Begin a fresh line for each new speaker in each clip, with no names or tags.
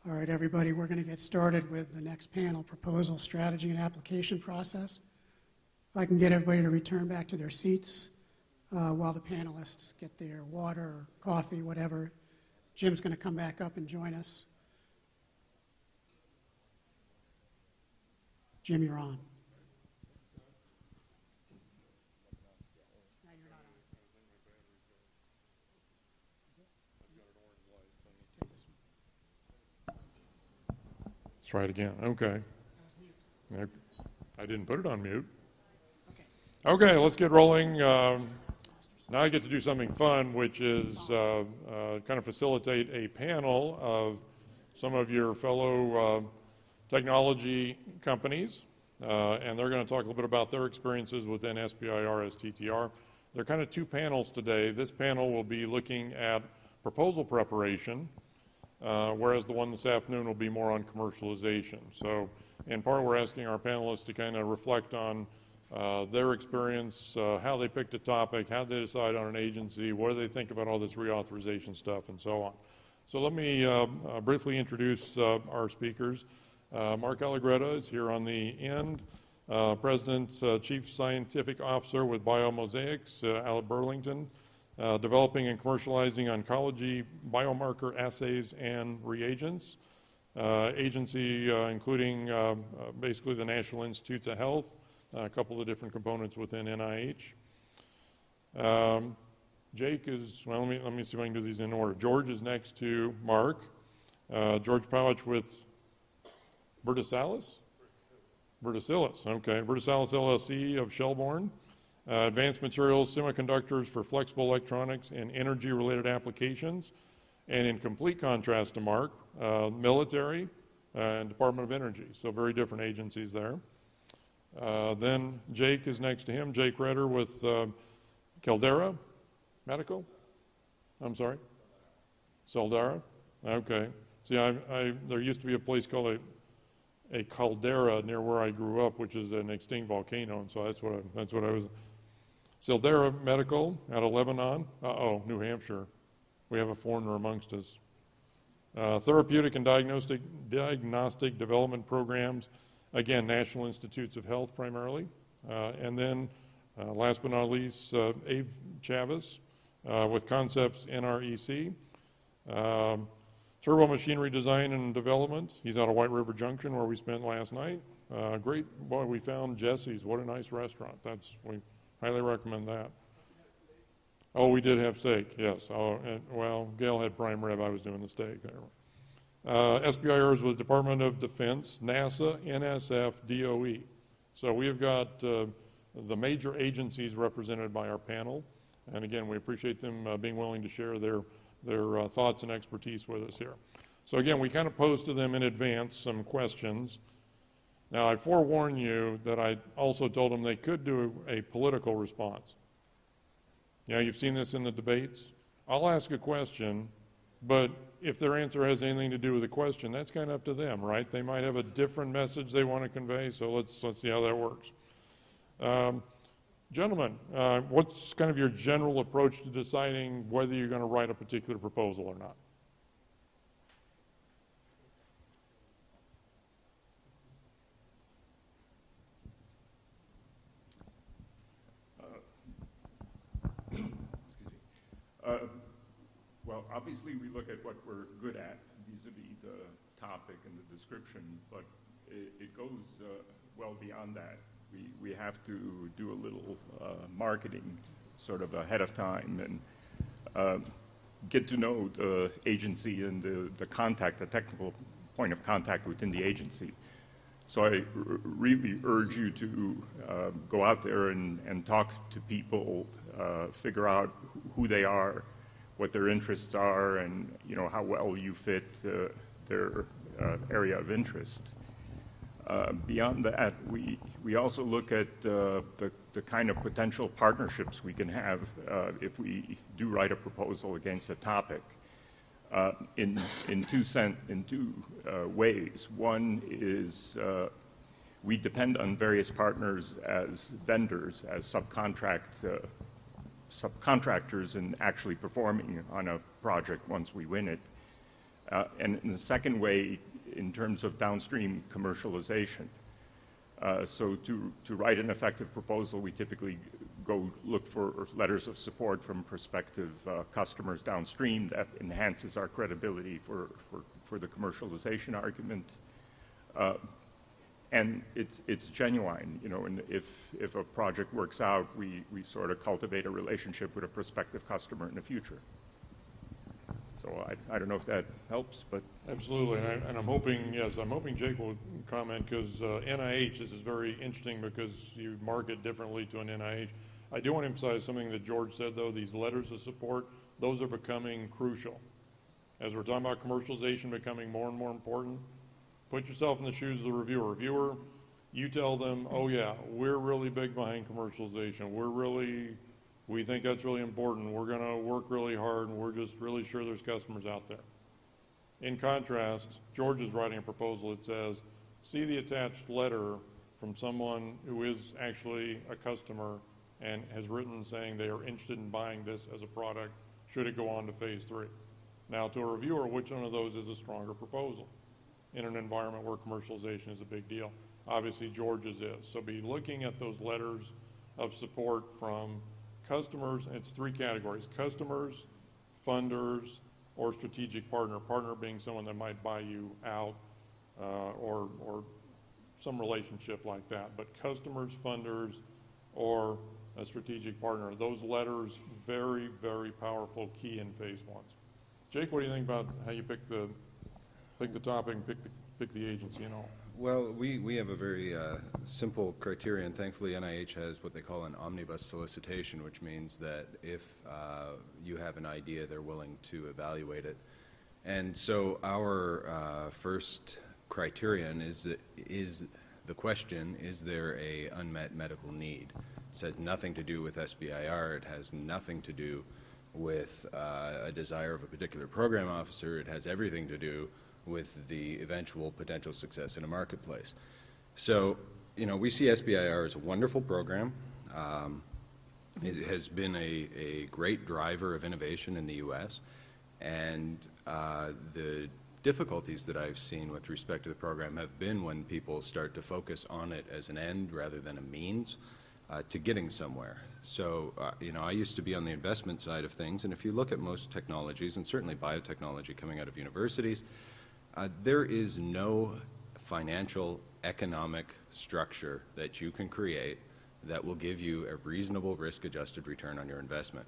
All right, everybody, we're going to get started with the next panel, proposal, strategy, and application process. If I can get everybody to return back to their seats while the panelists get their water or coffee, whatever. Jim's going to come back up and join us. Jim, you're on.
Let's try it again. Okay. I didn't put it on mute. Okay, let's get rolling. Now I get to do something fun, which is kind of facilitate a panel of some of your fellow technology companies, and they're going to talk a little bit about their experiences within SBIR STTR. There are kind of two panels today. This panel will be looking at proposal preparation, whereas the one this afternoon will be more on commercialization. So in part, we're asking our panelists to kind of reflect on their experience, how they picked a topic, how they decide on an agency, what do they think about all this reauthorization stuff, and so on. So let me briefly introduce our speakers. Mark Allegretta is here on the end, President, Chief Scientific Officer with Biomosaics out of Burlington, developing and commercializing oncology biomarker assays and reagents. Agency including basically the National Institutes of Health, a couple of different components within NIH. Jake is, well, let me see if I can do these in order. George is next to Mark. George Powich with Bertisalis? Bertisalis, okay. Bertisalis LLC of Shelbourne. Advanced Materials, Semiconductors for Flexible Electronics and Energy-Related Applications. And in complete contrast to Mark, military and Department of Energy, so very different agencies there. Then Jake is next to him, Jake Redder with Caldera Medical. I'm sorry? Caldera? Okay. See, there used to be a place called a caldera near where I grew up, which is an extinct volcano, and so that's what I was. Caldera Medical out of Lebanon. New Hampshire. We have a foreigner amongst us. Therapeutic and diagnostic development programs. Again, National Institutes of Health primarily. And then, last but not least, Abe Chavez with Concepts NREC. Turbo Machinery Design and Development. He's out of White River Junction where we spent last night. Great, boy, we found Jesse's. What a nice restaurant. We highly recommend that. Oh, we did have steak, yes. Well, Gail had prime rib. I was doing the steak. SBIRs with Department of Defense, NASA, NSF, DOE. So we have got the major agencies represented by our panel. And again, we appreciate them being willing to share their thoughts and expertise with us here. So again, we kind of posed to them in advance some questions. Now, I forewarn you that I also told them they could do a political response. You know, you've seen this in the debates. I'll ask a question, but if their answer has anything to do with the question, that's kind of up to them, right? They might have a different message they want to convey, so let's see how that works. Gentlemen, what's kind of your general approach to deciding whether you're going to write a particular proposal or not?
Well, obviously we look at what we're good at vis-a-vis the topic and the description, but it goes well beyond that. We have to do a little marketing sort of ahead of time and get to know the agency and the technical point of contact within the agency. So I really urge you to go out there and talk to people, figure out who they are, what their interests are, and how well you fit their area of interest. Beyond that, we also look at the kind of potential partnerships we can have if we do write a proposal against a topic in two ways. One is we depend on various partners as vendors, as subcontractors in actually performing on a project once we win it. And in the second way, in terms of downstream commercialization. So to write an effective proposal, we typically go look for letters of support from prospective customers downstream. That enhances our credibility for the commercialization argument. And it's genuine, you know, and if a project works out, we sort of cultivate a relationship with a prospective customer in the future. So I don't know if that helps, but.
Absolutely, and I'm hoping, yes, I'm hoping Jake will comment, because NIH, this is very interesting because you market differently to an NIH. I do want to emphasize something that George said, though, these letters of support, those are becoming crucial. As we're talking about commercialization becoming more and more important, put yourself in the shoes of the reviewer. Reviewer, you tell them, oh yeah, we're really big behind commercialization. We think that's really important. We're going to work really hard, and we're just really sure there's customers out there. In contrast, George is writing a proposal that says, see the attached letter from someone who is actually a customer and has written saying they are interested in buying this as a product should it go on to phase 3. Now, to a reviewer, which one of those is a stronger proposal in an environment where commercialization is a big deal? Obviously, George's is. So be looking at those letters of support from customers, and it's 3 categories: customers, funders, or strategic partner. Partner being someone that might buy you out or some relationship like that. But customers, funders, or a strategic partner. Those letters, very, very powerful key in phase 1. Jake, what do you think about how you pick the topic and pick the agency and all?
Well, we have a very simple criterion. Thankfully, NIH has what they call an omnibus solicitation, which means that if you have an idea, they're willing to evaluate it. And so our first criterion is the question, is there a unmet medical need? It has nothing to do with SBIR. It has nothing to do with a desire of a particular program officer. It has everything to do with the eventual potential success in a marketplace. So, you know, we see SBIR as a wonderful program. It has been a great driver of innovation in the U.S., and the difficulties that I've seen with respect to the program have been when people start to focus on it as an end rather than a means to getting somewhere. So, you know, I used to be on the investment side of things, and if you look at most technologies, and certainly biotechnology coming out of universities, there is no financial economic structure that you can create that will give you a reasonable risk-adjusted return on your investment.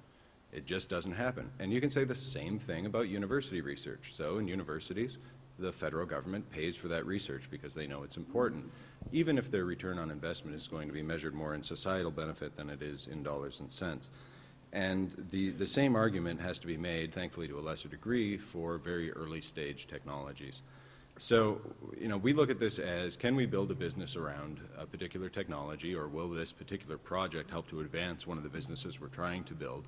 It just doesn't happen. And you can say the same thing about university research. So in universities, the federal government pays for that research because they know it's important, even if their return on investment is going to be measured more in societal benefit than it is in dollars and cents. And the same argument has to be made, thankfully to a lesser degree, for very early stage technologies. So, you know, we look at this as, can we build a business around a particular technology, or will this particular project help to advance one of the businesses we're trying to build?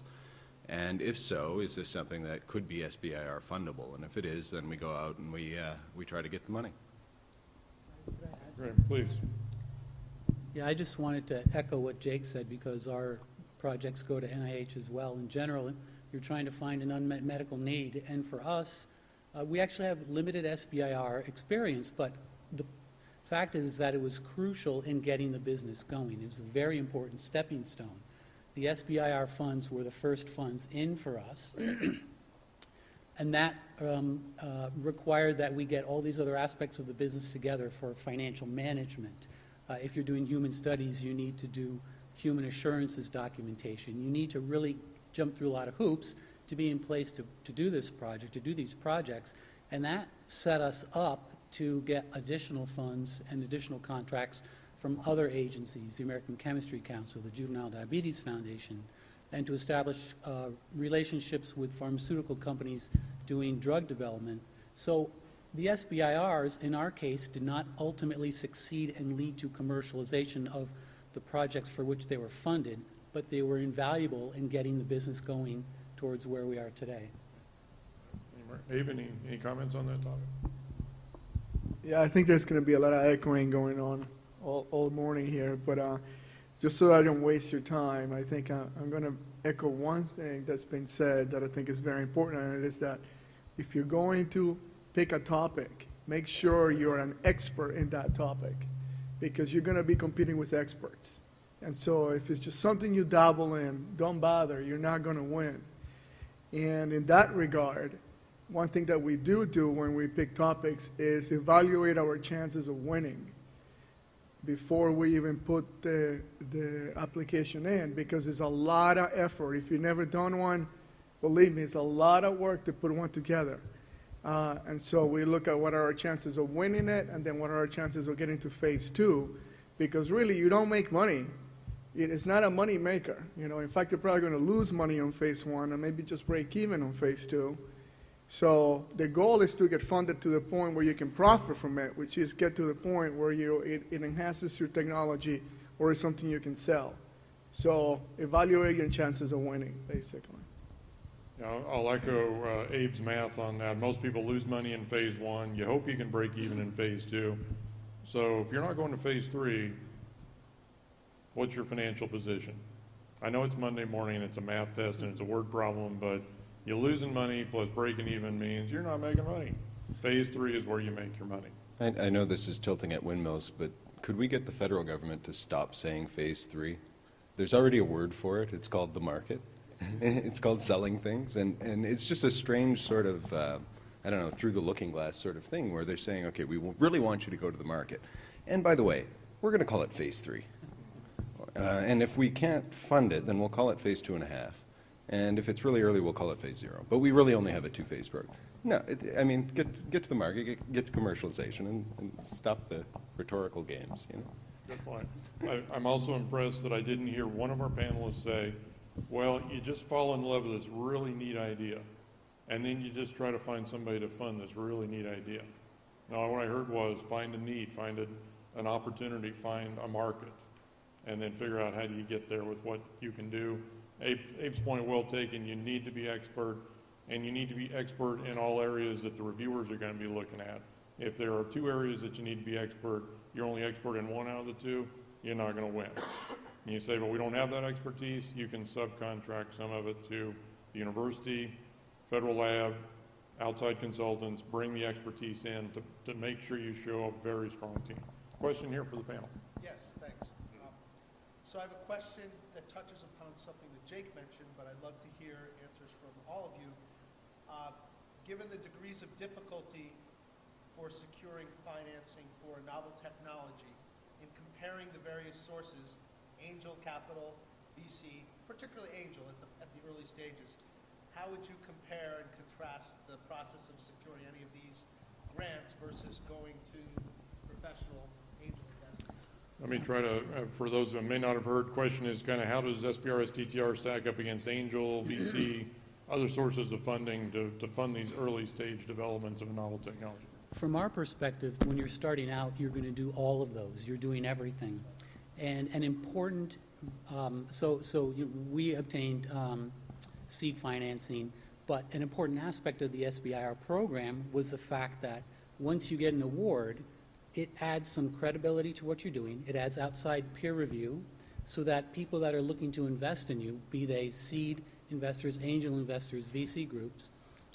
And if so, is this something that could be SBIR fundable? And if it is, then we go out and we try to get the money.
Great, please.
Yeah, I just wanted to echo what Jake said, because our projects go to NIH as well. In general, you're trying to find an unmet medical need, and for us, we actually have limited SBIR experience, but the fact is that it was crucial in getting the business going. It was a very important stepping stone. The SBIR funds were the first funds in for us, and that required that we get all these other aspects of the business together for financial management. If you're doing human studies, you need to do human assurances documentation. You need to really jump through a lot of hoops to be in place to do this project, to do these projects, and that set us up to get additional funds and additional contracts from other agencies, the American Chemistry Council, the Juvenile Diabetes Foundation, and to establish relationships with pharmaceutical companies doing drug development. So the SBIRs, in our case, did not ultimately succeed and lead to commercialization of the projects for which they were funded, but they were invaluable in getting the business going towards where we are today.
Abe, any comments on that topic?
Yeah, I think there's going to be a lot of echoing going on all morning here, but just so I don't waste your time, I think I'm going to echo one thing that's been said that I think is very important, and it is that if you're going to pick a topic, make sure you're an expert in that topic, because you're going to be competing with experts. And so if it's just something you dabble in, don't bother, you're not going to win. And in that regard, one thing that we do when we pick topics is evaluate our chances of winning before we even put the application in, because it's a lot of effort. If you've never done one, believe me, it's a lot of work to put one together. And so we look at what are our chances of winning it, and then what are our chances of getting to phase 2, because really you don't make money. It's not a money maker. In fact, you're probably going to lose money on phase 1 and maybe just break even on phase 2. So the goal is to get funded to the point where you can profit from it, which is get to the point where it enhances your technology or is something you can sell. So evaluate your chances of winning, basically.
Yeah, I'll echo Abe's math on that. Most people lose money in phase 1. You hope you can break even in phase 2. So if you're not going to phase 3, what's your financial position? I know it's Monday morning, it's a math test, and it's a word problem, but you're losing money plus breaking even means you're not making money. Phase 3 is where you make your money.
I know this is tilting at windmills, but could we get the federal government to stop saying phase 3? There's already a word for it. It's called the market. It's called selling things. And it's just a strange sort of, I don't know, through the looking glass sort of thing where they're saying, okay, we really want you to go to the market. And by the way, we're going to call it phase 3. And if we can't fund it, then we'll call it phase 2.5. And if it's really early, we'll call it phase 0. But we really only have a 2-phase program. No, I mean, get to the market, get to commercialization, and stop the rhetorical games,
Good point. I'm also impressed that I didn't hear one of our panelists say, well, you just fall in love with this really neat idea, and then you just try to find somebody to fund this really neat idea. No, what I heard was find a need, find an opportunity, find a market, and then figure out how do you get there with what you can do. Abe's point well taken. You need to be expert, and you need to be expert in all areas that the reviewers are going to be looking at. If there are 2 areas that you need to be expert, you're only expert in 1 out of the 2, you're not going to win. And you say, well, we don't have that expertise, you can subcontract some of it to the university, federal lab, outside consultants, bring the expertise in to make sure you show a very strong team. Question here for the panel.
Yes, thanks. So I have a question that touches upon something that Jake mentioned, but I'd love to hear answers from all of you. Given the degrees of difficulty for securing financing for a novel technology, in comparing the various sources, angel capital, VC, particularly angel at the early stages, how would you compare and contrast the process of securing any of these grants versus going to professional angel investment?
Let me try to, for those who may not have heard, question is kind of how does SBRS TTR stack up against angel, VC, other sources of funding to fund these early stage developments of novel technology?
From our perspective, when you're starting out, you're going to do all of those. You're doing everything. And an important, we obtained seed financing, but an important aspect of the SBIR program was the fact that once you get an award, it adds some credibility to what you're doing. It adds outside peer review so that people that are looking to invest in you, be they seed investors, angel investors, VC groups,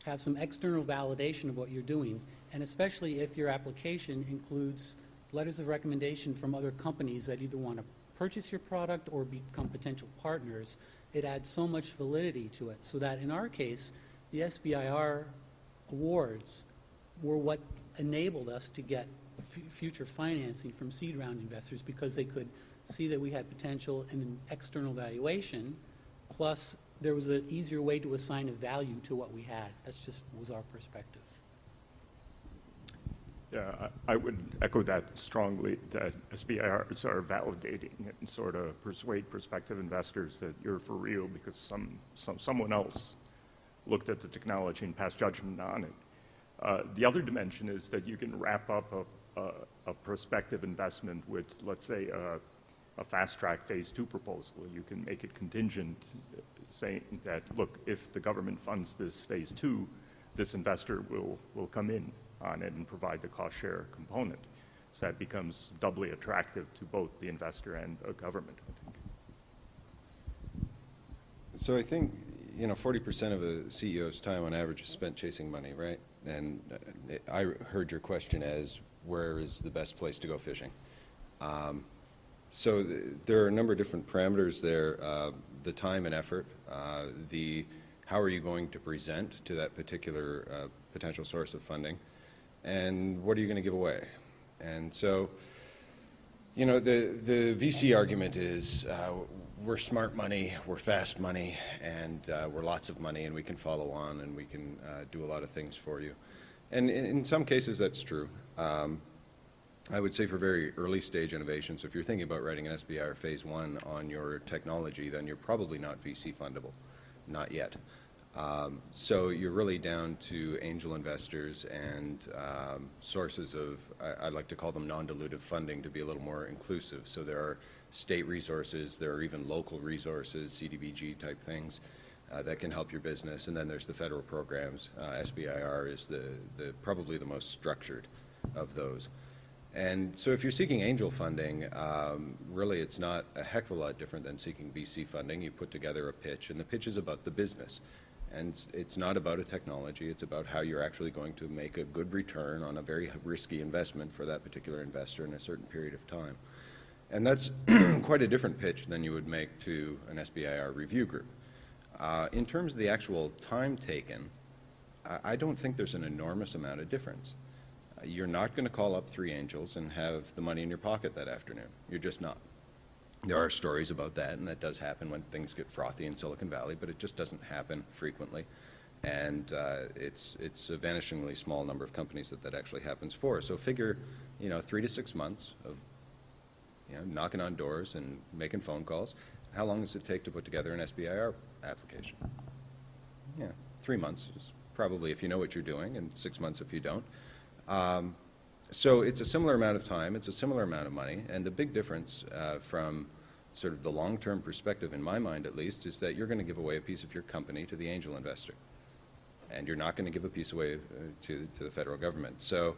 have some external validation of what you're doing. And especially if your application includes letters of recommendation from other companies that either want to purchase your product or become potential partners, it adds so much validity to it. So that in our case, the SBIR awards were what enabled us to get future financing from seed round investors, because they could see that we had potential in an external valuation, plus there was an easier way to assign a value to what we had. That's just was our perspective.
Yeah, I would echo that strongly, that SBIRs are validating and sort of persuade prospective investors that you're for real because someone else looked at the technology and passed judgment on it. The other dimension is that you can wrap up a prospective investment with, let's say, a fast-track phase 2 proposal. You can make it contingent, saying that, look, if the government funds this phase 2, this investor will come in on it and provide the cost share component. So that becomes doubly attractive to both the investor and a government, I think.
So I think, 40% of a CEO's time on average is spent chasing money, right? I heard your question as where is the best place to go fishing. So there are a number of different parameters there, the time and effort, how are you going to present to that particular potential source of funding, and what are you going to give away. And so, you know, the VC argument is we're smart money, we're fast money, and we're lots of money, and we can follow on, and we can do a lot of things for you. And in some cases, that's true. I would say for very early stage innovations, if you're thinking about writing an SBIR phase 1 on your technology, then you're probably not VC fundable, not yet. So you're really down to angel investors and sources of, I like to call them non-dilutive funding to be a little more inclusive. So there are state resources, there are even local resources, CDBG type things that can help your business. And then there's the federal programs. SBIR is probably the most structured of those. And so if you're seeking angel funding, really it's not a heck of a lot different than seeking VC funding. You put together a pitch, and the pitch is about the business. And it's not about a technology, it's about how you're actually going to make a good return on a very risky investment for that particular investor in a certain period of time. And that's quite a different pitch than you would make to an SBIR review group. In terms of the actual time taken, I don't think there's an enormous amount of difference. You're not going to call up 3 angels and have the money in your pocket that afternoon. You're just not. There are stories about that, and that does happen when things get frothy in Silicon Valley, but it just doesn't happen frequently. And it's a vanishingly small number of companies that actually happens for. So figure, 3 to 6 months of knocking on doors and making phone calls. How long does it take to put together an SBIR application? 3 months is probably if you know what you're doing, and 6 months if you don't. So it's a similar amount of time, it's a similar amount of money, and the big difference from sort of the long-term perspective, in my mind at least, is that you're going to give away a piece of your company to the angel investor, and you're not going to give a piece away to the federal government. So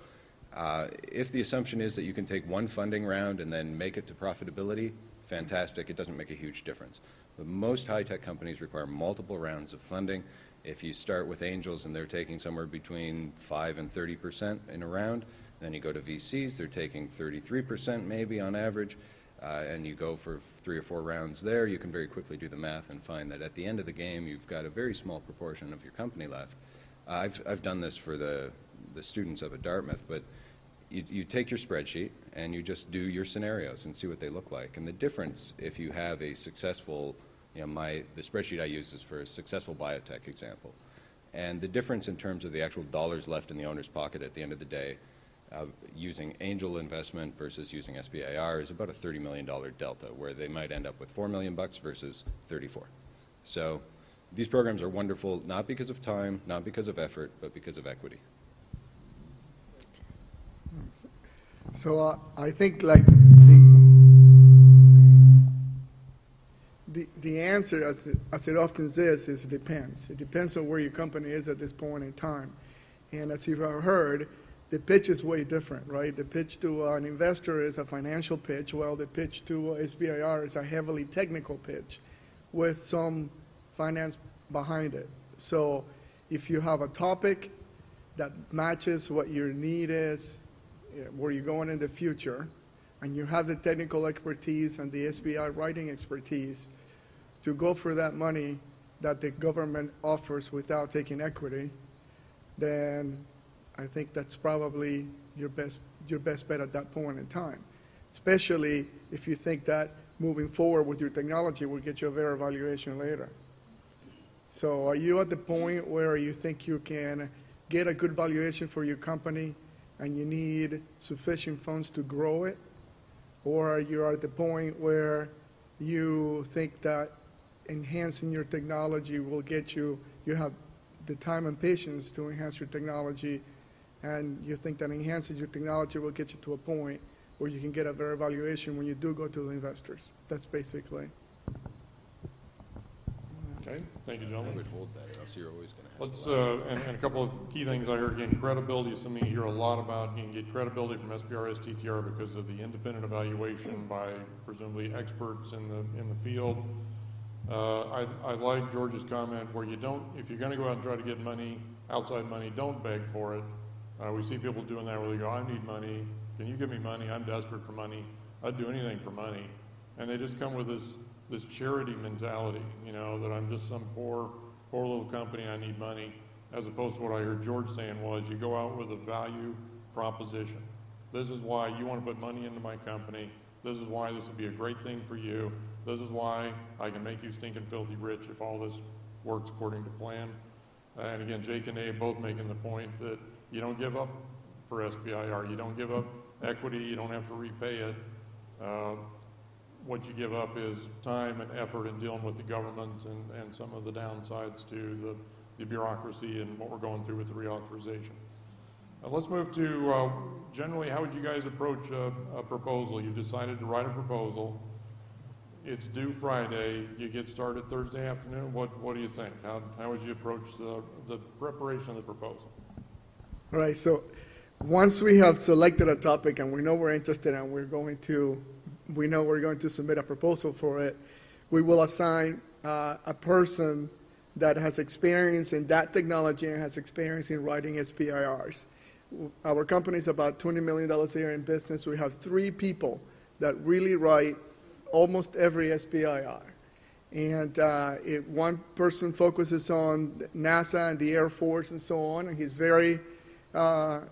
if the assumption is that you can take one funding round and then make it to profitability, fantastic, it doesn't make a huge difference. But most high-tech companies require multiple rounds of funding. If you start with angels and they're taking somewhere between 5 and 30% in a round, then you go to VCs, they're taking 33% maybe on average, and you go for 3 or 4 rounds there, you can very quickly do the math and find that at the end of the game you've got a very small proportion of your company left. I've done this for the students up at Dartmouth, but you take your spreadsheet and you just do your scenarios and see what they look like. And the difference, if you have a successful, the spreadsheet I use is for a successful biotech example. And the difference in terms of the actual dollars left in the owner's pocket at the end of the day using angel investment versus using SBIR is about a $30 million delta, where they might end up with $4 million versus 34. So these programs are wonderful, not because of time, not because of effort, but because of equity.
So I think the answer, as it often says, is depends. It depends on where your company is at this point in time. And as you've heard, the pitch is way different, right? The pitch to an investor is a financial pitch, while the pitch to SBIR is a heavily technical pitch with some finance behind it. So if you have a topic that matches what your need is, where you're going in the future, and you have the technical expertise and the SBI writing expertise to go for that money that the government offers without taking equity, then I think that's probably your best bet at that point in time, especially if you think that moving forward with your technology will get you a better valuation later. So are you at the point where you think you can get a good valuation for your company and you need sufficient funds to grow it? Or are you at the point where you think that enhancing your technology will get you have the time and patience to enhance your technology, and you think that enhancing your technology will get you to a point where you can get a better valuation when you do go to the investors? That's basically.
Okay, thank you,
I
gentlemen.
would hold that, or else you're always going to have
Let's, and a couple of key things I heard. Again, credibility is something you hear a lot about. You can get credibility from SBRS TTR because of the independent evaluation by presumably experts in the field. I like George's comment where you don't, if you're going to go out and try to get money, outside money, don't beg for it. We see people doing that where they go, I need money, can you give me money, I'm desperate for money, I'd do anything for money. And they just come with this charity mentality, you know, that I'm just some poor little company, I need money, as opposed to what I heard George saying was, you go out with a value proposition. This is why you want to put money into my company, this is why this would be a great thing for you, this is why I can make you stinking filthy rich if all this works according to plan. And again, Jake and Abe both making the point that you don't give up for SBIR. You don't give up equity. You don't have to repay it. What you give up is time and effort in dealing with the government and some of the downsides to the bureaucracy and what we're going through with the reauthorization. Let's move to generally, how would you guys approach a proposal? You've decided to write a proposal. It's due Friday. You get started Thursday afternoon. What do you think? How would you approach the preparation of the proposal?
All right, so once we have selected a topic and we know we're interested and we know we're going to submit a proposal for it, we will assign a person that has experience in that technology and has experience in writing SBIRs. Our company is about $20 million a year in business. We have 3 people that really write almost every SBIR. And one person focuses on NASA and the Air Force and so on, and he's very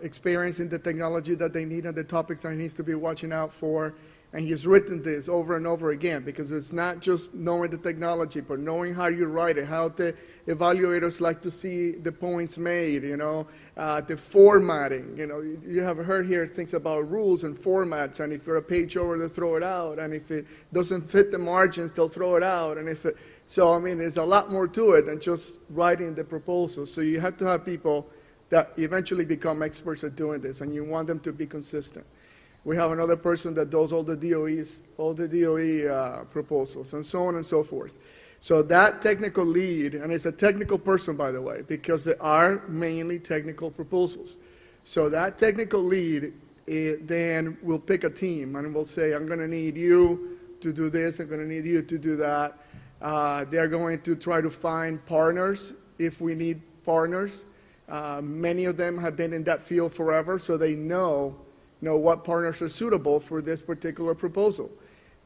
experienced in the technology that they need and the topics that he needs to be watching out for. And he's written this over and over again because it's not just knowing the technology, but knowing how you write it, how the evaluators like to see the points made, you know, the formatting. You know, you have heard here things about rules and formats, and if you're a page over, they'll throw it out, and if it doesn't fit the margins, they'll throw it out. And so, I mean, there's a lot more to it than just writing the proposal. So you have to have people that eventually become experts at doing this, and you want them to be consistent. We have another person that does all the DOE proposals, and so on and so forth. So that technical lead, and it's a technical person, by the way, because they are mainly technical proposals. So that technical lead then will pick a team, and will say, I'm going to need you to do this, I'm going to need you to do that. They're going to try to find partners if we need partners. Many of them have been in that field forever, so they know what partners are suitable for this particular proposal.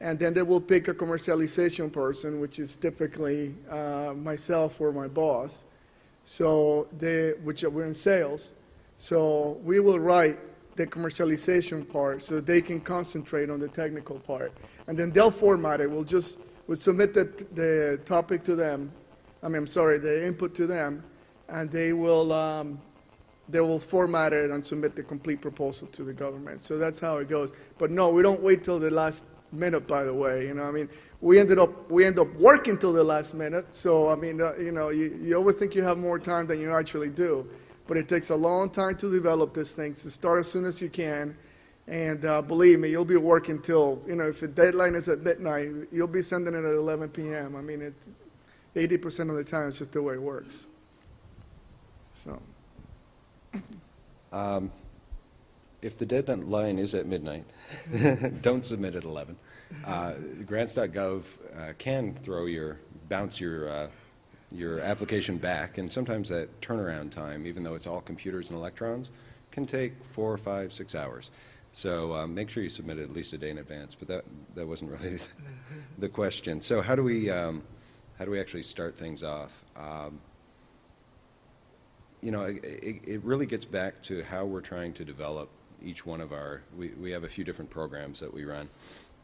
And then they will pick a commercialization person, which is typically myself or my boss, which we're in sales. So we will write the commercialization part so they can concentrate on the technical part. And then they'll format it. We'll submit the topic to them, the input to them, and they will format it and submit the complete proposal to the government. So that's how it goes. But no, we don't wait till the last minute, by the way. You know, I mean, we end up working till the last minute. So, I mean, you always think you have more time than you actually do. But it takes a long time to develop this thing. So start as soon as you can. And believe me, you'll be working till, if the deadline is at midnight, you'll be sending it at 11 p.m. I mean, 80% of the time, it's just the way it works. So.
If the deadline is at midnight, don't submit at 11. Grants.gov can bounce your application back, and sometimes that turnaround time, even though it's all computers and electrons, can take 4, 5, 6 hours. So make sure you submit it at least a day in advance. But that wasn't really the question. So how do we actually start things off? It really gets back to how we're trying to develop each one of we have a few different programs that we run.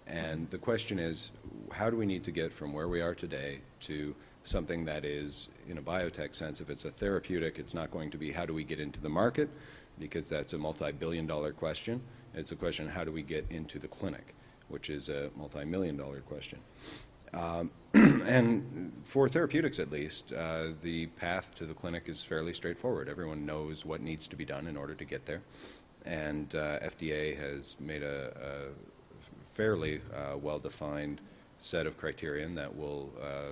And the question is, how do we need to get from where we are today to something that is, in a biotech sense, if it's a therapeutic, it's not going to be how do we get into the market, because that's a multi-billion-dollar question. It's a question, how do we get into the clinic, which is a multi-million-dollar question. And for therapeutics, at least, the path to the clinic is fairly straightforward. Everyone knows what needs to be done in order to get there. And FDA has made a fairly well-defined set of criterion that will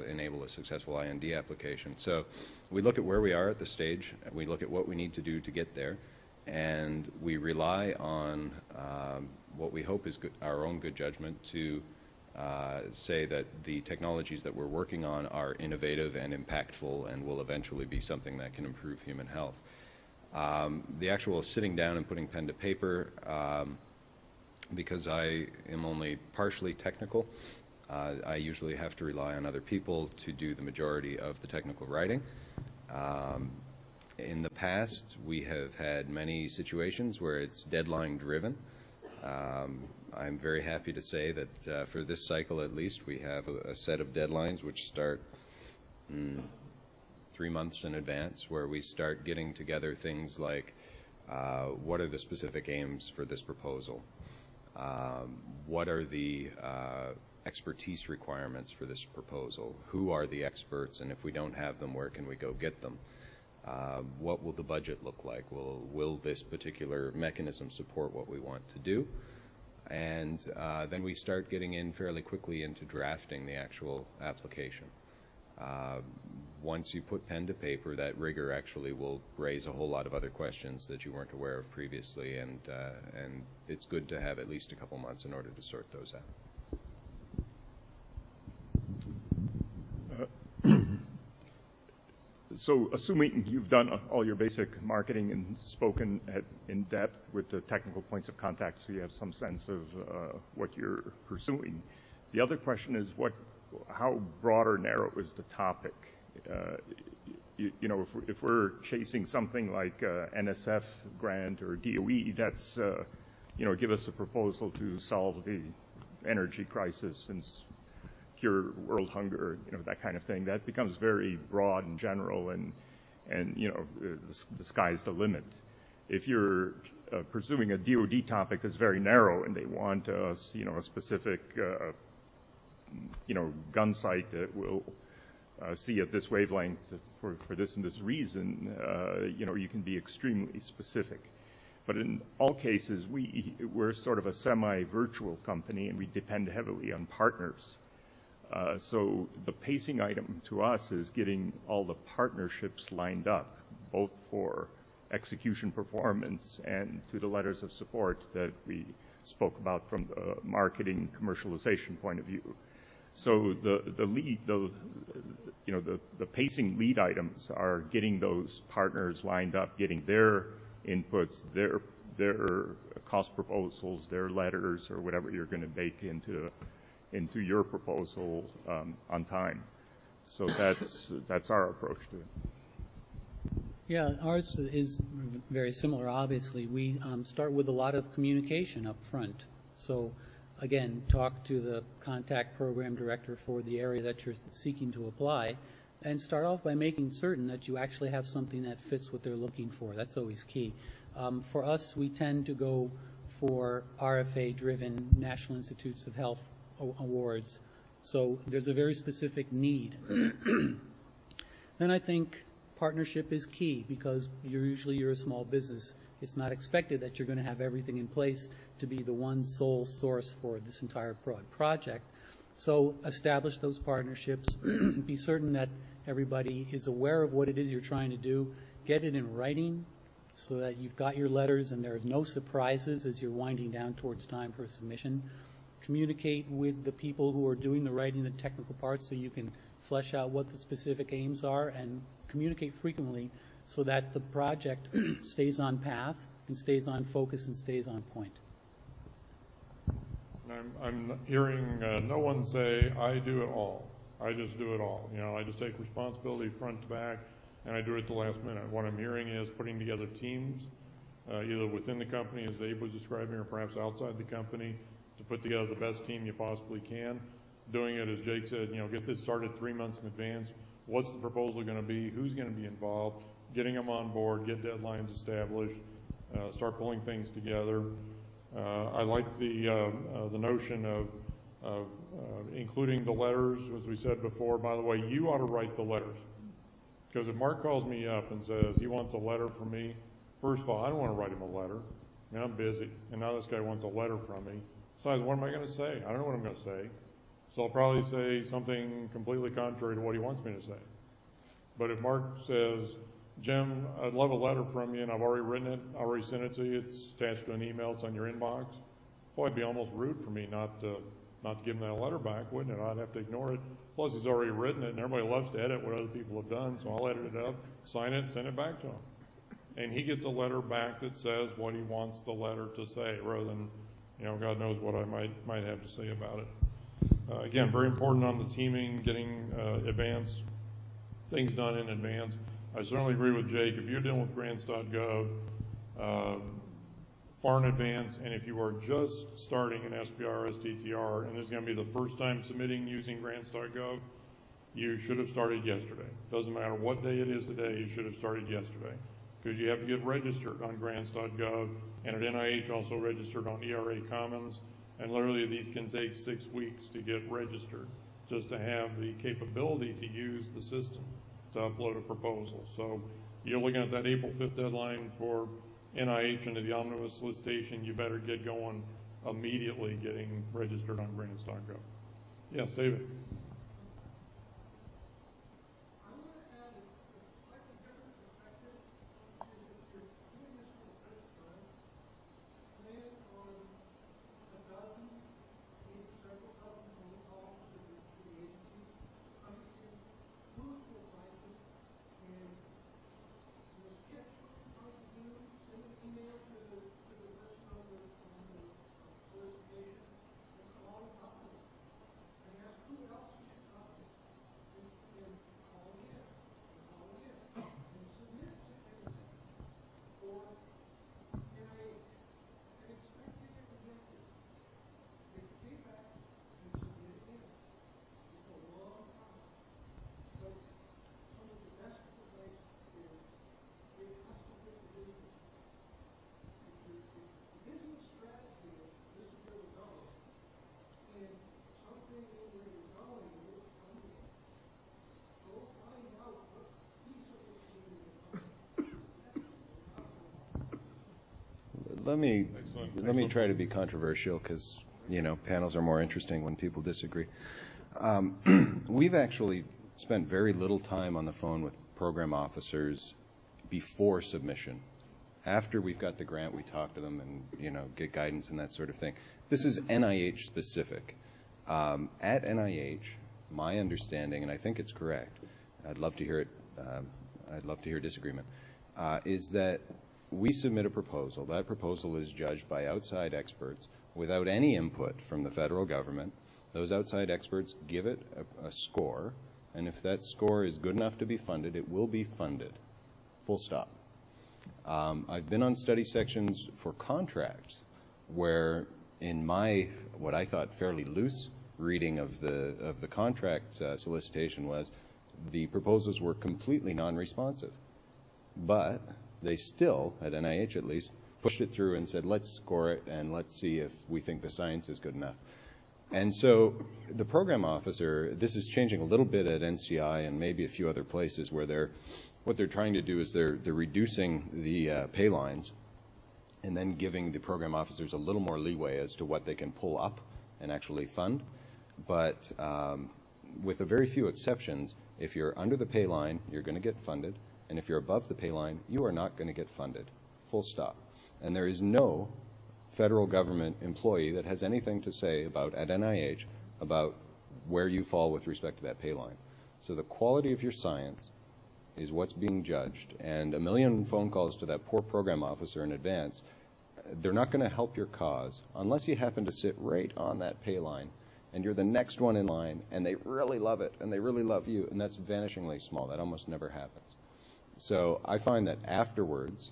enable a successful IND application. So we look at where we are at the stage, we look at what we need to do to get there, and we rely on what we hope is our own good judgment to say that the technologies that we're working on are innovative and impactful and will eventually be something that can improve human health. The actual sitting down and putting pen to paper, because I am only partially technical, I usually have to rely on other people to do the majority of the technical writing. In the past, we have had many situations where it's deadline driven. I'm very happy to say that for this cycle at least, we have a set of deadlines which start 3 months in advance, where we start getting together things like what are the specific aims for this proposal? What are the expertise requirements for this proposal? Who are the experts, and if we don't have them, where can we go get them? What will the budget look like? Will this particular mechanism support what we want to do? And then we start getting in fairly quickly into drafting the actual application. Once you put pen to paper, that rigor actually will raise a whole lot of other questions that you weren't aware of previously, and it's good to have at least a couple months in order to sort those out.
So assuming you've done all your basic marketing and spoken in depth with the technical points of contact, so you have some sense of what you're pursuing, the other question is how broad or narrow is the topic? You know, if we're chasing something like NSF grant or DOE, that's, you know, give us a proposal to solve the energy crisis and cure world hunger, you know, that kind of thing. That becomes very broad and general, and you know, the sky's the limit. If you're pursuing a DoD topic that's very narrow and they want us, you know, a specific, you know, gun sight that will see at this wavelength for this and this reason, you know, you can be extremely specific. But in all cases, we're sort of a semi-virtual company, and we depend heavily on partners. So the pacing item to us is getting all the partnerships lined up, both for execution performance and to the letters of support that we spoke about from the marketing commercialization point of view. So the pacing lead items are getting those partners lined up, getting their inputs, their cost proposals, their letters, or whatever you're going to bake into your proposal on time. So that's our approach to it.
Yeah, ours is very similar, obviously. We start with a lot of communication up front. So, again, talk to the contact program director for the area that you're seeking to apply, and start off by making certain that you actually have something that fits what they're looking for. That's always key. For us, we tend to go for RFA-driven National Institutes of Health awards. So there's a very specific need. Then I think partnership is key, because you're a small business. It's not expected that you're going to have everything in place to be the one sole source for this entire broad project. So establish those partnerships. Be certain that everybody is aware of what it is you're trying to do. Get it in writing so that you've got your letters and there's no surprises as you're winding down towards time for submission. Communicate with the people who are doing the writing, the technical parts, so you can flesh out what the specific aims are, and communicate frequently so that the project stays on path and stays on focus and stays on point.
I'm hearing no one say, I do it all. I just do it all. You know, I just take responsibility front to back, and I do it at the last minute. What I'm hearing is putting together teams, either within the company, as Abe was describing, or perhaps outside the company, to put together the best team you possibly can. Doing it, as Jake said, you know, get this started 3 months in advance. What's the proposal going to be? Who's going to be involved? Getting them on board, get deadlines established, start pulling things together. I like the notion of including the letters, as we said before. By the way, you ought to write the letters. Because if Mark calls me up and says he wants a letter from me, first of all, I don't want to write him a letter. I mean, I'm busy. And now this guy wants a letter from me. Besides, what am I going to say? I don't know what I'm going to say. So I'll probably say something completely contrary to what he wants me to say. But if Mark says, Jim, I'd love a letter from you, and I've already written it, I already sent it to you, it's attached to an email, it's on your inbox, boy, it'd be almost rude for me not to not to give him that letter back, wouldn't it? I'd have to ignore it. Plus, he's already written it, and everybody loves to edit what other people have done, so I'll edit it up, sign it, send it back to him. And he gets a letter back that says what he wants the letter to say, rather than, God knows what I might have to say about it. Again, very important on the teaming, getting advance things done in advance. I certainly agree with Jake. If you're dealing with grants.gov far in advance, and if you are just starting an SPR, STTR, and this is going to be the first time submitting using grants.gov, you should have started yesterday. Doesn't matter what day it is today, you should have started yesterday, because you have to get registered on grants.gov, and at NIH also registered on ERA Commons, and literally these can take 6 weeks to get registered just to have the capability to use the system to upload a proposal. So you're looking at that April 5th deadline for NIH into the omnibus solicitation. You better get going immediately getting registered on grants.gov. Yes, David.
Let me try to be controversial, because panels are more interesting when people disagree. We've actually spent very little time on the phone with program officers before submission. After we've got the grant, we talk to them and get guidance and that sort of thing. This is NIH specific. At NIH, my understanding, and I think it's correct, I'd love to hear it. I'd love to hear disagreement. Is that we submit a proposal. That proposal is judged by outside experts without any input from the federal government. Those outside experts give it a score, and if that score is good enough to be funded, it will be funded. Full stop. I've been on study sections for contracts where, in my what I thought fairly loose reading of the contract solicitation, was the proposals were completely non-responsive, but they still, at NIH at least, pushed it through and said, let's score it and let's see if we think the science is good enough. And so the program officer, this is changing a little bit at NCI and maybe a few other places where what they're trying to do is they're reducing the pay lines and then giving the program officers a little more leeway as to what they can pull up and actually fund. But with a very few exceptions, if you're under the pay line, you're going to get funded. And if you're above the pay line, you are not going to get funded. Full stop. And there is no federal government employee that has anything to say about, at NIH, about where you fall with respect to that pay line. So the quality of your science is what's being judged. And a million phone calls to that poor program officer in advance, they're not going to help your cause unless you happen to sit right on that pay line and you're the next one in line and they really love it and they really love you, and that's vanishingly small. That almost never happens. So I find that afterwards,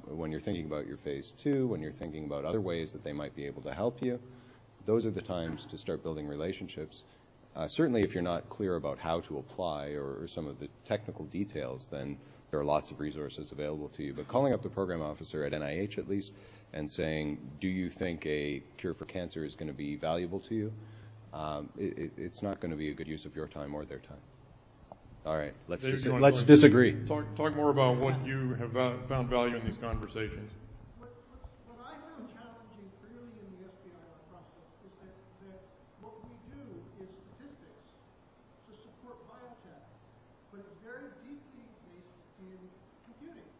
when you're thinking about your phase 2, when you're thinking about other ways that they might be able to help you, those are the times to start building relationships. Certainly if you're not clear about how to apply or some of the technical details, then there are lots of resources available to you. But calling up the program officer at NIH at least and saying, do you think a cure for cancer is going to be valuable to you? It's not going to be a good use of your time or their time. All right, let's disagree.
Talk more about what you have found value in these conversations.
What I found challenging clearly in the SBIR process is that what we do is statistics to support biotech, but it's very deeply based in computing.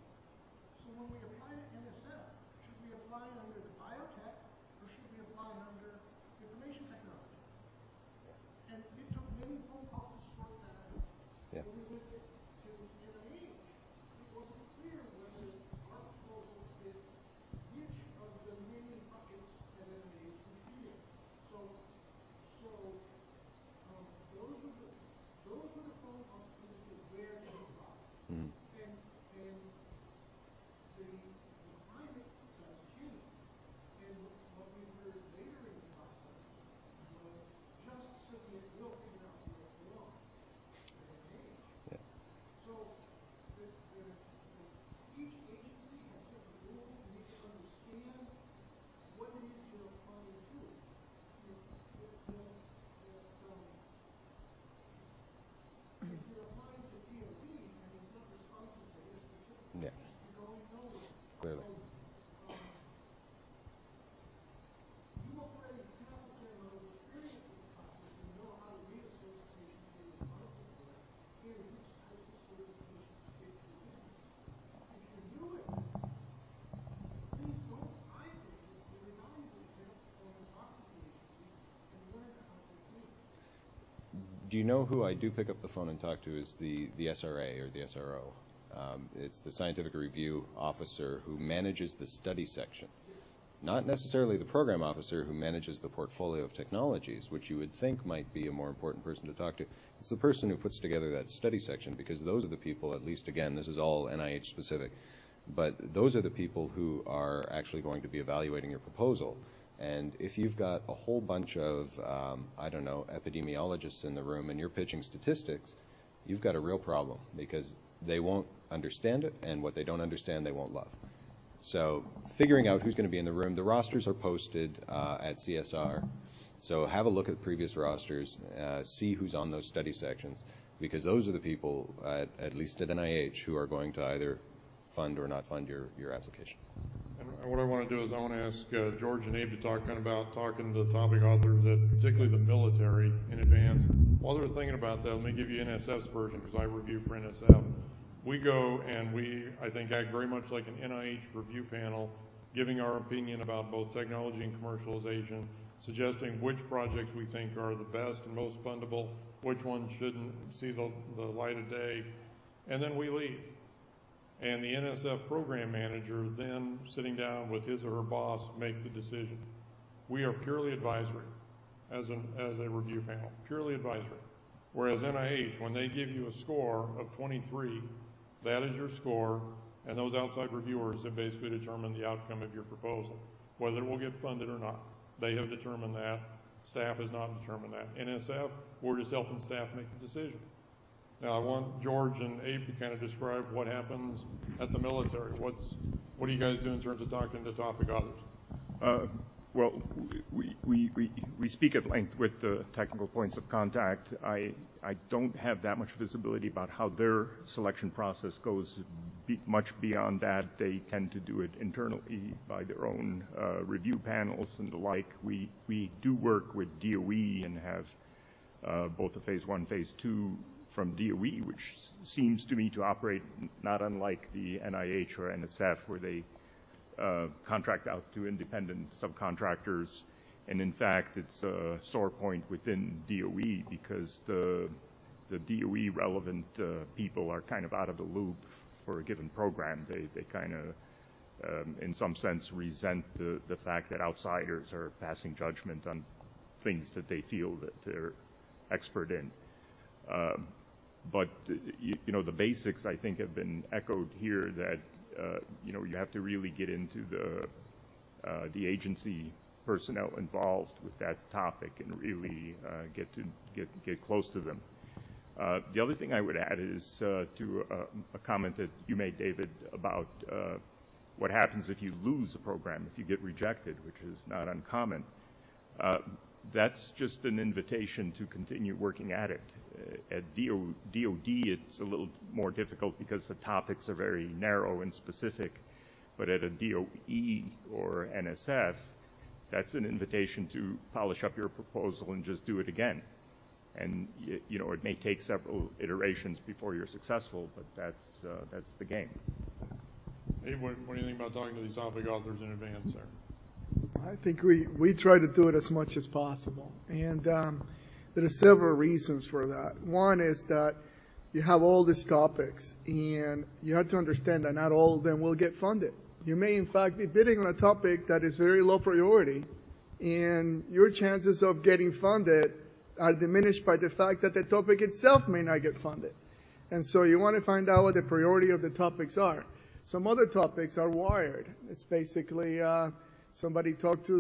So when we apply to NSF, should we apply under the biotech or should we apply under information technology?
Do you know who I do pick up the phone and talk to is the SRA or the SRO? It's the scientific review officer who manages the study section. Not necessarily the program officer who manages the portfolio of technologies, which you would think might be a more important person to talk to. It's the person who puts together that study section, because those are the people, at least again, this is all NIH specific, but those are the people who are actually going to be evaluating your proposal. And if you've got a whole bunch of, I don't know, epidemiologists in the room and you're pitching statistics, you've got a real problem, because they won't understand it, and what they don't understand, they won't love. So figuring out who's going to be in the room, the rosters are posted at CSR. So have a look at previous rosters, see who's on those study sections, because those are the people, at least at NIH, who are going to either fund or not fund your application.
And what I want to do is I want to ask George and Abe to talk to the topic authors, particularly the military, in advance. While they're thinking about that, let me give you NSF's version, because I review for NSF. We go and we, I think, act very much like an NIH review panel, giving our opinion about both technology and commercialization, suggesting which projects we think are the best and most fundable, which ones shouldn't see the light of day, and then we leave. And the NSF program manager then, sitting down with his or her boss, makes the decision. We are purely advisory as a review panel, purely advisory. Whereas NIH, when they give you a score of 23, that is your score, and those outside reviewers have basically determined the outcome of your proposal, whether it will get funded or not. They have determined that. Staff has not determined that. NSF, we're just helping staff make the decision. Now, I want George and Abe to kind of describe what happens at the military. What do you guys do in terms of talking to topic authors?
Well, we speak at length with the technical points of contact. I don't have that much visibility about how their selection process goes much beyond that. They tend to do it internally by their own review panels and the like. We do work with DOE and have both a phase 1, phase 2 from DOE, which seems to me to operate not unlike the NIH or NSF, where they contract out to independent subcontractors. And in fact, it's a sore point within DOE, because the DOE relevant people are kind of out of the loop for a given program. They kind of, in some sense, resent the fact that outsiders are passing judgment on things that they feel that they're expert in. But you know, the basics, I think, have been echoed here, that you know, you have to really get into the agency personnel involved with that topic and really get close to them. The other thing I would add is to a comment that you made, David, about what happens if you lose a program, if you get rejected, which is not uncommon. That's just an invitation to continue working at it. At DOD, it's a little more difficult because the topics are very narrow and specific. But at a DOE or NSF, that's an invitation to polish up your proposal and just do it again. And you know, it may take several iterations before you're successful, but that's the game.
Hey, what do you think about talking to these topic authors in advance, sir?
I think we try to do it as much as possible. And there are several reasons for that. One is that you have all these topics, and you have to understand that not all of them will get funded. You may, in fact, be bidding on a topic that is very low priority, and your chances of getting funded are diminished by the fact that the topic itself may not get funded. And so you want to find out what the priority of the topics are. Some other topics are wired. It's basically somebody talked to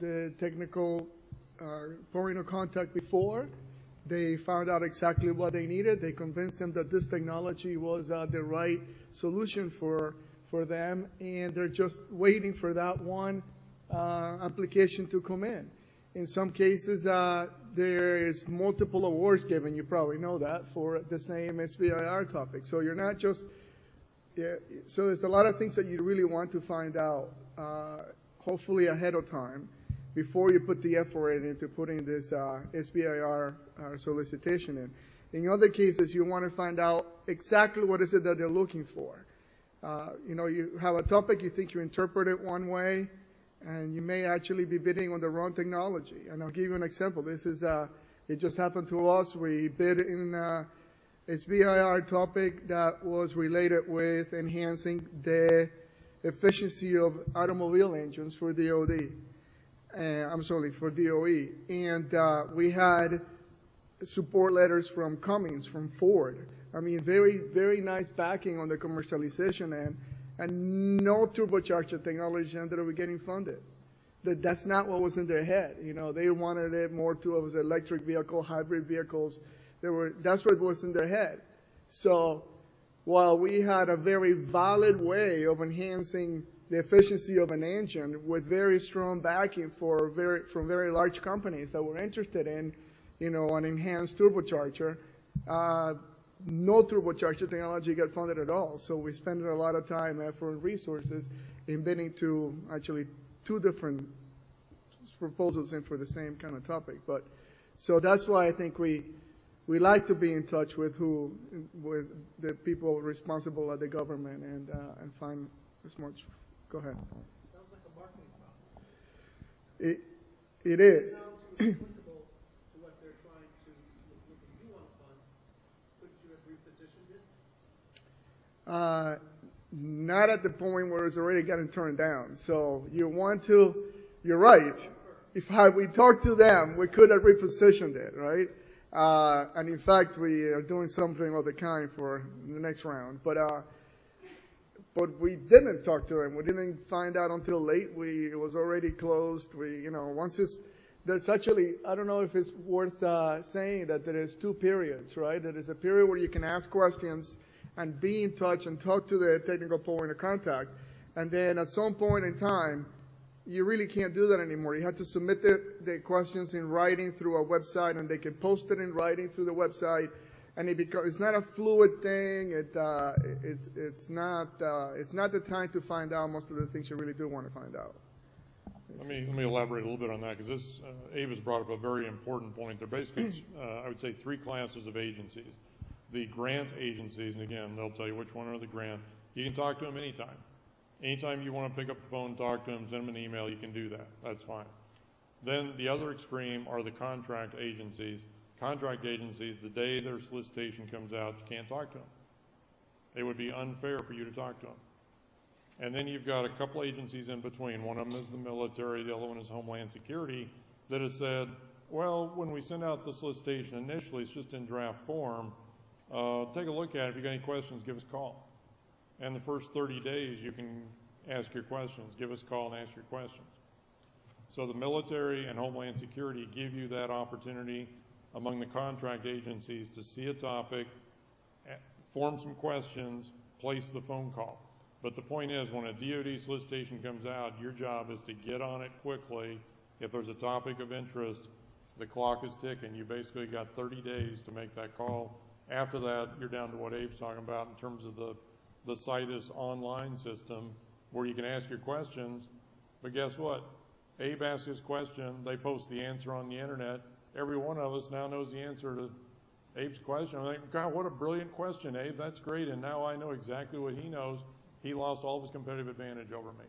the technical point of contact before. They found out exactly what they needed. They convinced them that this technology was the right solution for them, and they're just waiting for that one application to come in. In some cases, there is multiple awards given, you probably know that, for the same SBIR topic. So you're not just, so there's a lot of things that you really want to find out, hopefully ahead of time, before you put the effort into putting this SBIR solicitation in. In other cases, you want to find out exactly what is it that they're looking for. You know, you have a topic, you think you interpret it one way, and you may actually be bidding on the wrong technology. And I'll give you an example. This is It just happened to us. We bid in a SBIR topic that was related with enhancing the efficiency of automobile engines for DOD. I'm sorry, for DOE. And we had support letters from Cummins, from Ford. I mean, very, very nice backing on the commercialization end, and no turbocharger technology ended up getting funded. That's not what was in their head. You know, they wanted it more to as electric vehicle, hybrid vehicles. That's what was in their head. So while we had a very valid way of enhancing the efficiency of an engine with very strong backing from very large companies that were interested in, you know, an enhanced turbocharger, no turbocharger technology got funded at all. So we spent a lot of time, effort, and resources in bidding to actually 2 different proposals in for the same kind of topic. But so that's why I think we like to be in touch with the people responsible at the government and find as much. Go ahead.
Sounds like a marketing problem.
It is.
Sounds applicable to what they're trying to, what you want to fund. Couldn't you have repositioned it?
Not at the point where it's already gotten turned down. So you're right. If we talked to them, we could have repositioned it, right? And in fact, we are doing something of the kind for the next round. But we didn't talk to them. We didn't find out until late. It was already closed. There's actually, I don't know if it's worth saying that there is 2 periods, right? There is a period where you can ask questions and be in touch and talk to the technical point of contact. And then at some point in time, you really can't do that anymore. You have to submit the questions in writing through a website, and they can post it in writing through the website. And it's not a fluid thing. It's not the time to find out most of the things you really do want to find out.
Let me elaborate a little bit on that, because this Abe has brought up a very important point. There are basically, I would say, 3 classes of agencies. The grant agencies, and again, they'll tell you which one are the grant. You can talk to them anytime. Anytime you want to pick up the phone, talk to them, send them an email, you can do that. That's fine. Then the other extreme are the contract agencies. Contract agencies, the day their solicitation comes out, you can't talk to them. It would be unfair for you to talk to them. And then you've got a couple agencies in between. One of them is the military, the other one is Homeland Security, that has said, well, when we send out the solicitation initially, it's just in draft form. Take a look at it. If you've got any questions, give us a call. And the first 30 days, you can ask your questions. Give us a call and ask your questions. So the military and Homeland Security give you that opportunity among the contract agencies to see a topic, form some questions, place the phone call. But the point is, when a DoD solicitation comes out, your job is to get on it quickly. If there's a topic of interest, the clock is ticking. You basically got 30 days to make that call. After that, you're down to what Abe's talking about in terms of the CITES online system, where you can ask your questions. But guess what? Abe asks his question. They post the answer on the internet. Every one of us now knows the answer to Abe's question. I'm like, God, what a brilliant question, Abe. That's great. And now I know exactly what he knows. He lost all of his competitive advantage over me.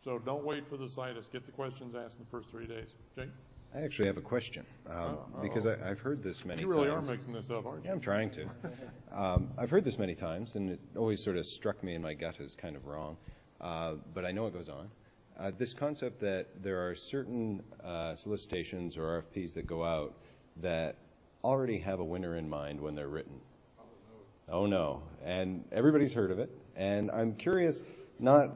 So don't wait for the CITES. Get the questions asked in the first 3 days. Jake?
I actually have a question, because I've heard this many times.
You really are mixing this up, aren't you?
Yeah, I'm trying to. I've heard this many times, and it always sort of struck me in my gut as kind of wrong, but I know it goes on. This concept that there are certain solicitations or RFPs that go out that already have a winner in mind when they're written. Oh, no. And everybody's heard of it, and I'm curious, not,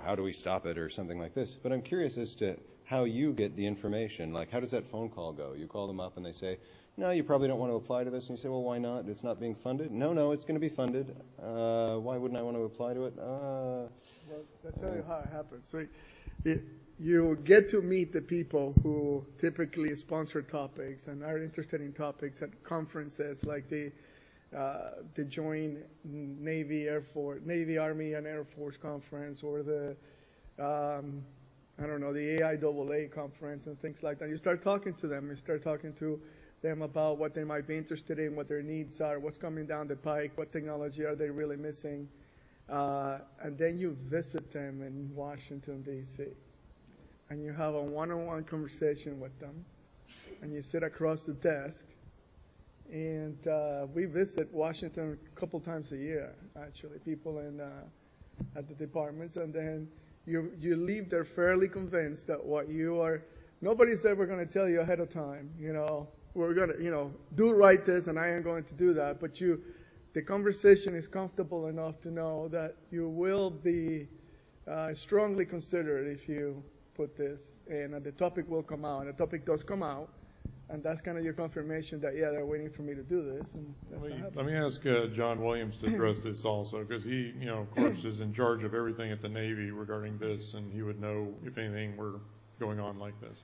how do we stop it or something like this, but I'm curious as to how you get the information. Like, how does that phone call go? You call them up and they say, no, you probably don't want to apply to this. And you say, well, why not? It's not being funded. No, it's going to be funded. Why wouldn't I want to apply to it?
Well, I'll tell you how it happens. So you get to meet the people who typically sponsor topics and are interested in topics at conferences like the Joint Navy, Army, and Air Force Conference, or the the AIAA conference and things like that. You start talking to them. You start talking to them about what they might be interested in, what their needs are, what's coming down the pike, what technology are they really missing. And then you visit them in Washington, D.C., and you have a one-on-one conversation with them. and you sit across the desk. And we visit Washington a couple times a year, actually, people at the departments, and then you leave there fairly convinced that what you are, nobody's ever going to tell you ahead of time, we're going to, do write this, and I am going to do that, but the conversation is comfortable enough to know that you will be strongly considered if you put this, and the topic will come out, and the topic does come out, and that's kind of your confirmation that, yeah, they're waiting for me to do this. And that's what happens.
Let me ask John Williams to address this also, because he, of course, is in charge of everything at the Navy regarding this, and he would know if anything were going on like this.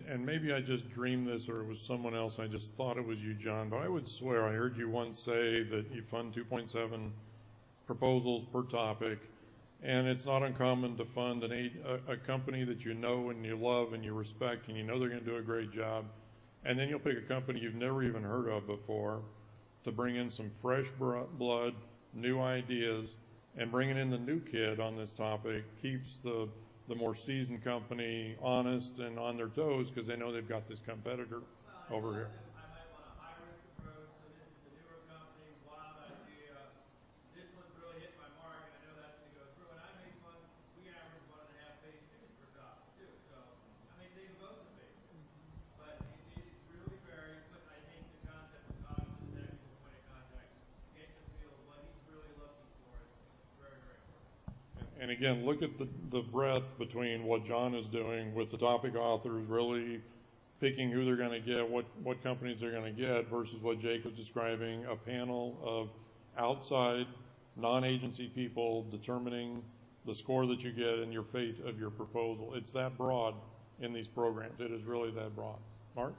And maybe I just dreamed this, or it was someone else, I just thought it was you, John, but I would swear I heard you once say that you fund 2.7 proposals per topic, and it's not uncommon to fund a company that you know and you love and you respect and you know they're going to do a great job, and then you'll pick a company you've never even heard of before to bring in some fresh blood, new ideas, and bringing in the new kid on this topic keeps the more seasoned company honest and on their toes because they know they've got this competitor over here.
I might want a high-risk approach, so this is a newer company, wild idea. This one's really hit my mark, and I know that's going to go through. And I make one, we average 1.5 page tickets per topic, too. So, I mean, they both the big. But it really varies, but I think the concept of talking to the technical point of contact, getting the feel of what he's really looking for is very, very important.
And again, look at the breadth between what John is doing with the topic authors, really picking who they're going to get, what companies they're going to get, versus what Jake was describing, a panel of outside, non-agency people determining the score that you get and your fate of your proposal. It's that broad in these programs. It is really that broad. Mark?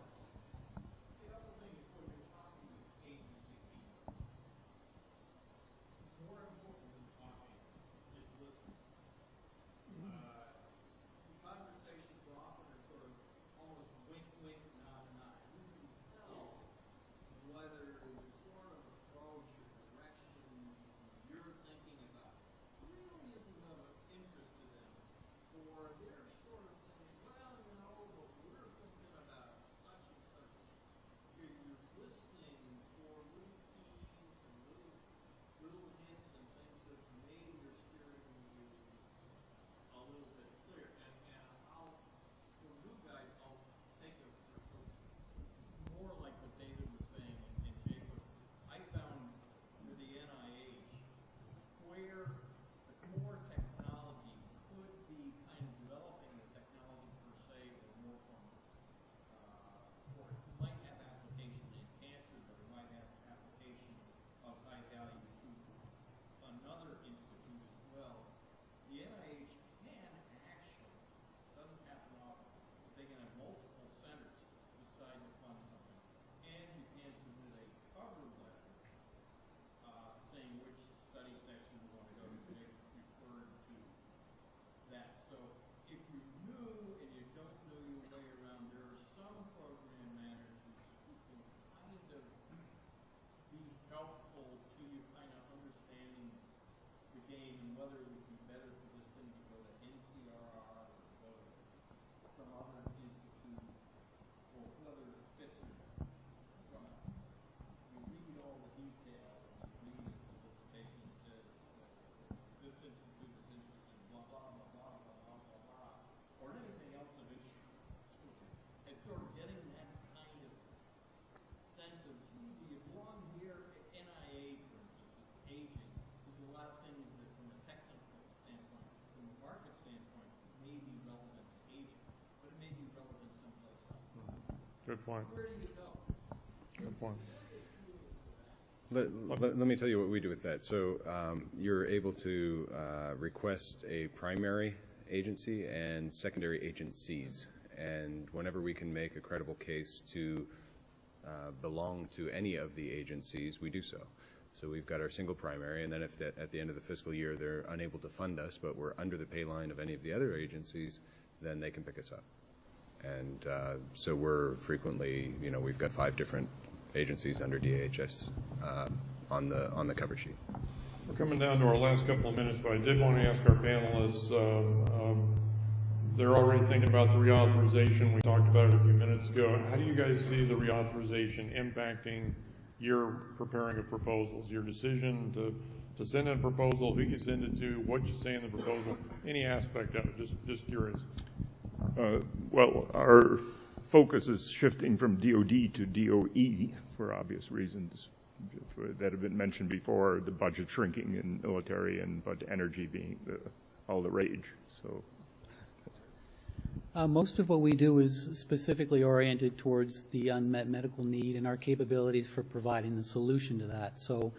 game and whether it would be better for this thing to go to NCRR or go to some other institute, or whether it fits in. You read all the details, read the solicitation says that this institute is interested in blah, blah, blah, blah, blah, blah, blah, blah, or anything else of interest. It's sort of getting that kind of sense of, do you belong here? NIA, for instance, is aging. There's a lot of things that from a technical standpoint, from a market standpoint, may be relevant to aging, but it may be relevant someplace else.
Good point.
Where do you go?
Good point.
Let me tell you what we do with that. So you're able to request a primary agency and secondary agencies. And whenever we can make a credible case to belong to any of the agencies, we do so. So we've got our single primary, and then if at the end of the fiscal year they're unable to fund us, but we're under the pay line of any of the other agencies, then they can pick us up. And so we're frequently, we've got 5 different agencies under DHS on the cover sheet.
We're coming down to our last couple of minutes, but I did want to ask our panelists, they're already thinking about the reauthorization. We talked about it a few minutes ago. How do you guys see the reauthorization impacting your preparing of proposals, your decision to send in a proposal, who you send it to, what you say in the proposal, any aspect of it? Just curious.
Well, our focus is shifting from DOD to DOE for obvious reasons that have been mentioned before, the budget shrinking in military but energy being all the rage. So.
Most of what we do is specifically oriented towards the unmet medical need and our capabilities for providing the solution to that. So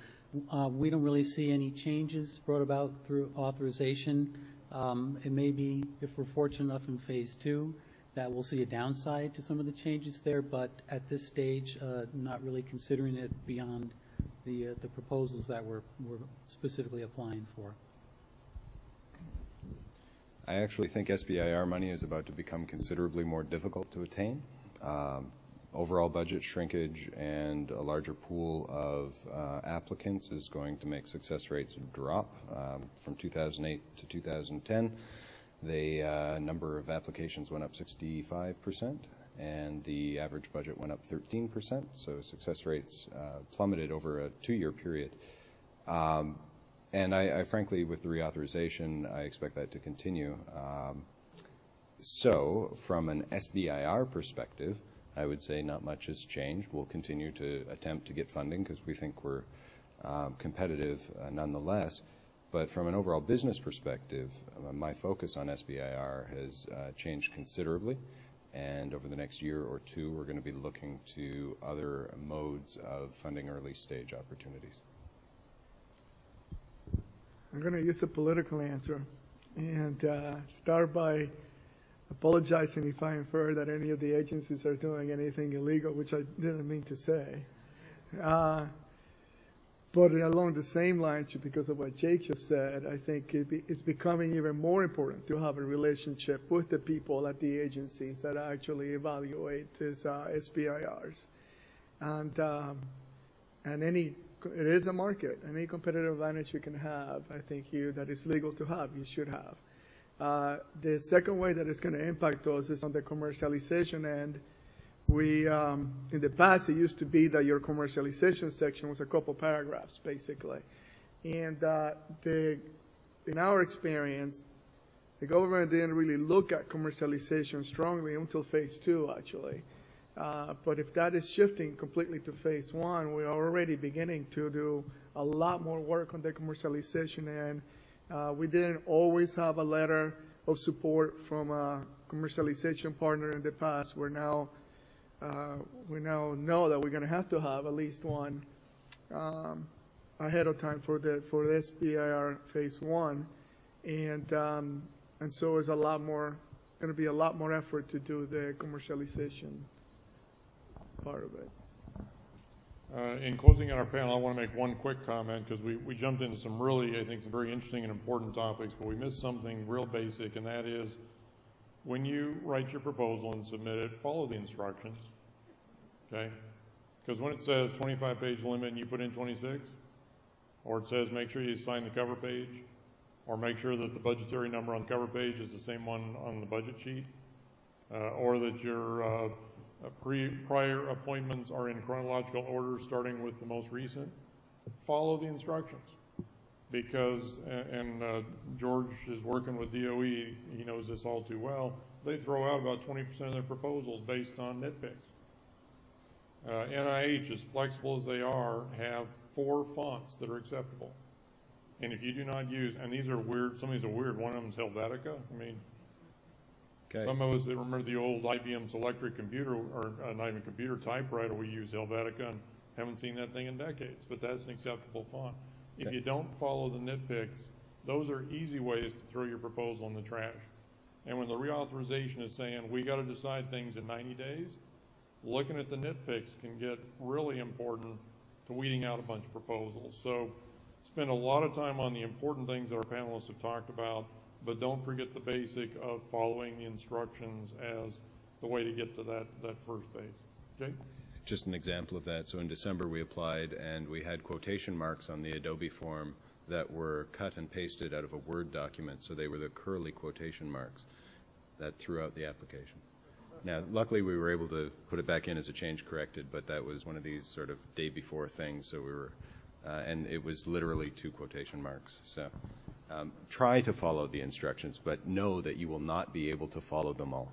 we don't really see any changes brought about through authorization. It may be, if we're fortunate enough in phase 2, that we'll see a downside to some of the changes there, but at this stage, not really considering it beyond the proposals that we're specifically applying for.
I actually think SBIR money is about to become considerably more difficult to attain. Overall budget shrinkage and a larger pool of applicants is going to make success rates drop. From 2008 to 2010, the number of applications went up 65%, and the average budget went up 13%, so success rates plummeted over a 2-year period. And I frankly, with the reauthorization, I expect that to continue. So from an SBIR perspective, I would say not much has changed. We'll continue to attempt to get funding because we think we're competitive nonetheless. But from an overall business perspective, my focus on SBIR has changed considerably. And over the next year or 2, we're going to be looking to other modes of funding early stage opportunities.
I'm going to use a political answer and start by apologizing if I infer that any of the agencies are doing anything illegal, which I didn't mean to say. But along the same lines, because of what Jake just said, I think it's becoming even more important to have a relationship with the people at the agencies that actually evaluate these SBIRs. And it is a market. Any competitive advantage you can have, I think that is legal to have, you should have. The second way that it's going to impact us is on the commercialization end. We, in the past, it used to be that your commercialization section was a couple paragraphs, basically. And in our experience, the government didn't really look at commercialization strongly until phase 2, actually. But if that is shifting completely to phase 1, we're already beginning to do a lot more work on the commercialization end. We didn't always have a letter of support from a commercialization partner in the past. We now know that we're going to have at least one ahead of time for the SBIR phase 1, and so it's going to be a lot more effort to do the commercialization part of it.
In closing on our panel, I want to make one quick comment because we jumped into some really, I think, some very interesting and important topics, but we missed something real basic, and that is when you write your proposal and submit it, follow the instructions, okay? Because when it says 25-page limit and you put in 26, or it says make sure you sign the cover page, or make sure that the budgetary number on the cover page is the same one on the budget sheet, or that your prior appointments are in chronological order, starting with the most recent. Follow the instructions, because, and George is working with DOE, he knows this all too well, they throw out about 20% of their proposals based on nitpicks. NIH, as flexible as they are, have 4 fonts that are acceptable. And if you do not use, and these are weird, some of these are weird, one of them is Helvetica. I mean,
Okay.
some of us that remember the old IBM Selectric computer, or not even computer, typewriter, we used Helvetica and haven't seen that thing in decades, but that's an acceptable font. If
Okay.
you don't follow the nitpicks, those are easy ways to throw your proposal in the trash. And when the reauthorization is saying, we got to decide things in 90 days, looking at the nitpicks can get really important to weeding out a bunch of proposals. So spend a lot of time on the important things that our panelists have talked about, but don't forget the basic of following the instructions as the way to get to that first base. Jake?
Just an example of that. So in December, we applied, and we had quotation marks on the Adobe form that were cut and pasted out of a Word document. So they were the curly quotation marks that threw out the application. Now, luckily, we were able to put it back in as a change corrected, but that was one of these sort of day before things. So we were, and it was literally 2 quotation marks. So try to follow the instructions, but know that you will not be able to follow them all.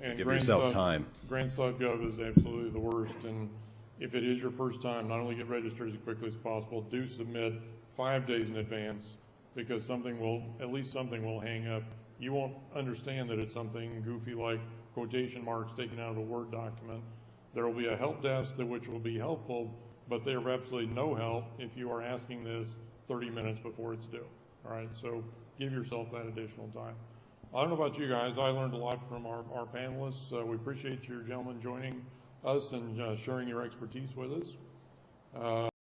And
give yourself time.
Grants.gov is absolutely the worst, and if it is your first time, not only get registered as quickly as possible, do submit 5 days in advance, because at least something will hang up. You won't understand that it's something goofy like quotation marks taken out of a Word document. There will be a help desk which will be helpful, but they are absolutely no help if you are asking this 30 minutes before it's due. All right, so give yourself that additional time. I don't know about you guys. I learned a lot from our panelists. We appreciate you gentlemen joining us and sharing your expertise with us.